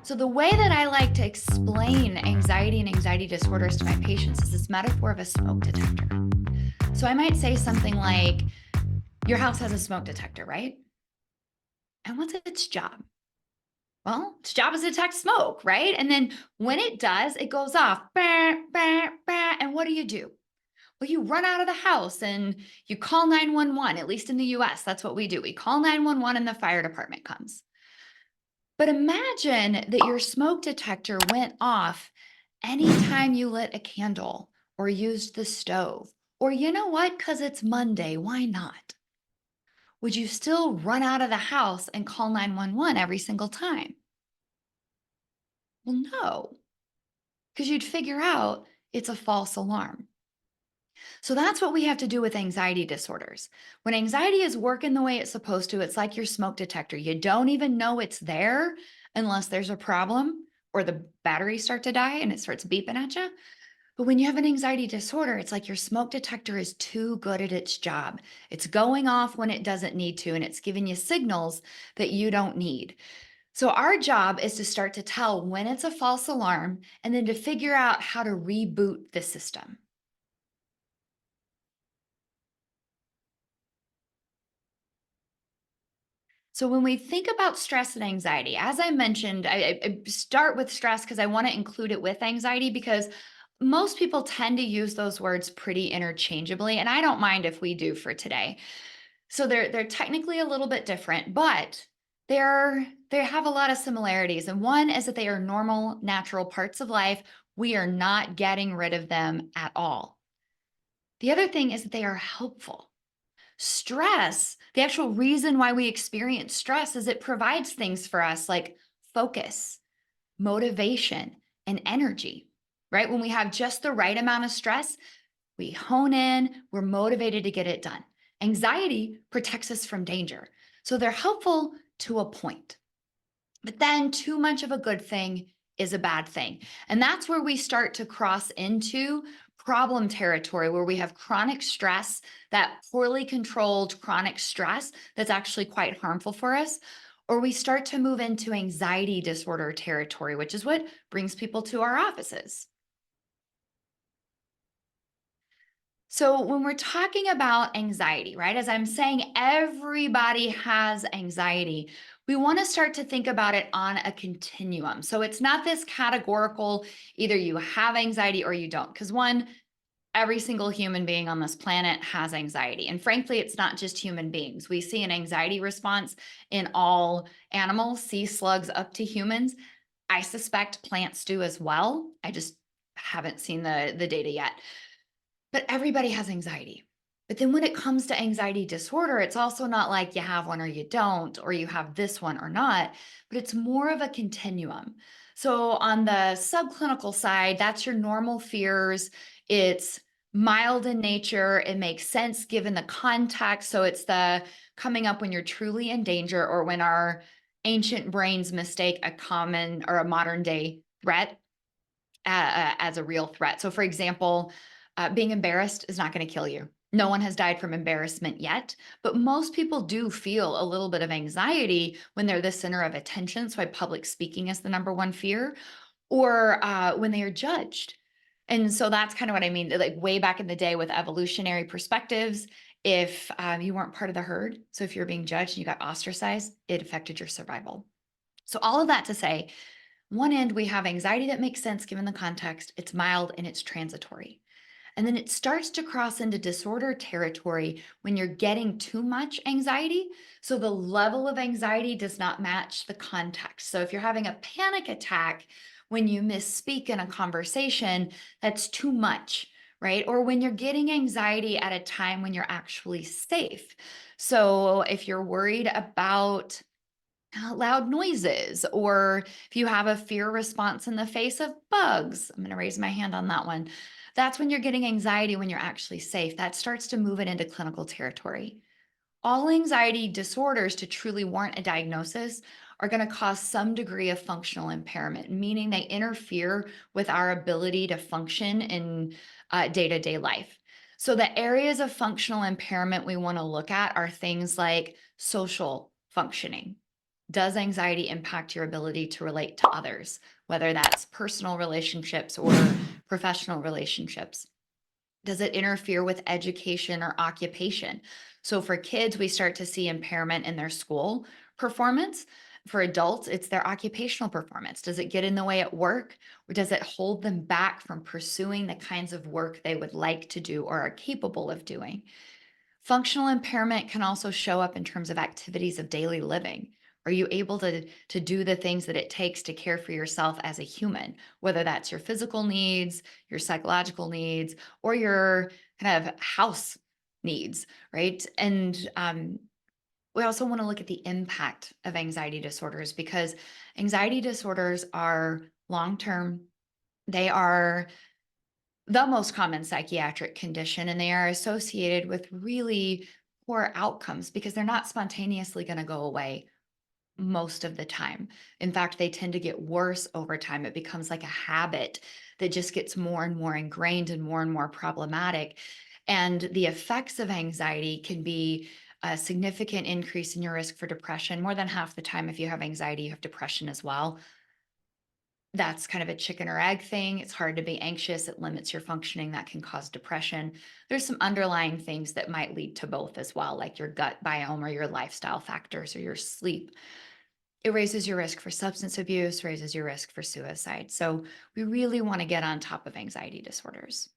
So, the way that I like to explain anxiety and anxiety disorders to my patients is this metaphor of a smoke detector. So, I might say something like, your house has a smoke detector, right? And what's its job? Well, its job is to detect smoke, right? And then when it does, it goes off. Bah, bah, bah, and what do? Well, you run out of the house and you call 911. At least in the US, that's what we do. We call 911 and the fire department comes. But imagine that your smoke detector went off anytime you lit a candle or used the stove. Or you know what? Because it's Monday, why not? Would you still run out of the house and call 911 every single time? Well, no, because you'd figure out it's a false alarm. So that's what we have to do with anxiety disorders. When anxiety is working the way it's supposed to, it's like your smoke detector. You don't even know it's there unless there's a problem or the batteries start to die and it starts beeping at you. But when you have an anxiety disorder, it's like your smoke detector is too good at its job. It's going off when it doesn't need to, and it's giving you signals that you don't need. So, our job is to start to tell when it's a false alarm and then to figure out how to reboot the system. So, when we think about stress and anxiety, as I mentioned, I start with stress because I want to include it with anxiety because most people tend to use those words pretty interchangeably. And I don't mind if we do for today. So they're technically a little bit different, but they have a lot of similarities. And one is that they are normal, natural parts of life. We are not getting rid of them at all. The other thing is that they are helpful. Stress, the actual reason why we experience stress is it provides things for us like focus, motivation, and energy, right? When we have just the right amount of stress, we hone in, we're motivated to get it done. Anxiety protects us from danger. So they're helpful to a point. But then too much of a good thing is a bad thing. And that's where we start to cross into problem territory where we have chronic stress, that poorly controlled chronic stress that's actually quite harmful for us. Or we start to move into anxiety disorder territory, which is what brings people to our offices. So, when we're talking about anxiety, right, as I'm saying, everybody has anxiety. We want to start to think about it on a continuum. So, it's not this categorical, either you have anxiety or you don't. Because, one, every single human being on this planet has anxiety. And frankly, it's not just human beings. We see an anxiety response in all animals, sea slugs up to humans. I suspect plants do as well. I just haven't seen the data yet. But everybody has anxiety. But then when it comes to anxiety disorder, it's also not like you have one or you don't, or you have this one or not, but it's more of a continuum. So on the subclinical side, that's your normal fears. It's mild in nature. It makes sense given the context. So it's the coming up when you're truly in danger or when our ancient brains mistake a common or a modern day threat as a real threat. So, for example, being embarrassed is not going to kill you. No one has died from embarrassment yet, but most people do feel a little bit of anxiety when they're the center of attention. So, why public speaking is the number one fear, or when they are judged. And so that's kind of what I mean. Like way back in the day with evolutionary perspectives, if you weren't part of the herd, so if you're being judged and you got ostracized, it affected your survival. So, all of that to say, one end, we have anxiety that makes sense given the context. It's mild and it's transitory. And then it starts to cross into disorder territory when you're getting too much anxiety. So the level of anxiety does not match the context. So if you're having a panic attack when you misspeak in a conversation, that's too much, right? Or when you're getting anxiety at a time when you're actually safe. So if you're worried about loud noises, or if you have a fear response in the face of bugs, I'm going to raise my hand on that one. That's when you're getting anxiety when you're actually safe. That starts to move it into clinical territory. All anxiety disorders, to truly warrant a diagnosis, are going to cause some degree of functional impairment, meaning they interfere with our ability to function in day to day life. So, the areas of functional impairment we want to look at are things like social functioning, Does anxiety impact your ability to relate to others, whether that's personal relationships or professional relationships? Does it interfere with education or occupation? So for kids, we start to see impairment in their school performance. For adults, it's their occupational performance. Does it get in the way at work, or does it hold them back from pursuing the kinds of work they would like to do or are capable of doing? Functional impairment can also show up in terms of activities of daily living. Are you able to do the things that it takes to care for yourself as a human, whether that's your physical needs, your psychological needs, or your kind of house needs, right? And we also want to look at the impact of anxiety disorders because anxiety disorders are long term. They are the most common psychiatric condition, and they are associated with really poor outcomes because they're not spontaneously going to go away most of the time. In fact, they tend to get worse over time. It becomes like a habit that just gets more and more ingrained and more problematic. And the effects of anxiety can be a significant increase in your risk for depression. More than half the time, if you have anxiety, you have depression as well. That's kind of a chicken or egg thing. It's hard to be anxious. It limits your functioning. That can cause depression. There's some underlying things that might lead to both as well, like your gut biome or your lifestyle factors or your sleep. It raises your risk for substance abuse, raises your risk for suicide. So we really want to get on top of anxiety disorders.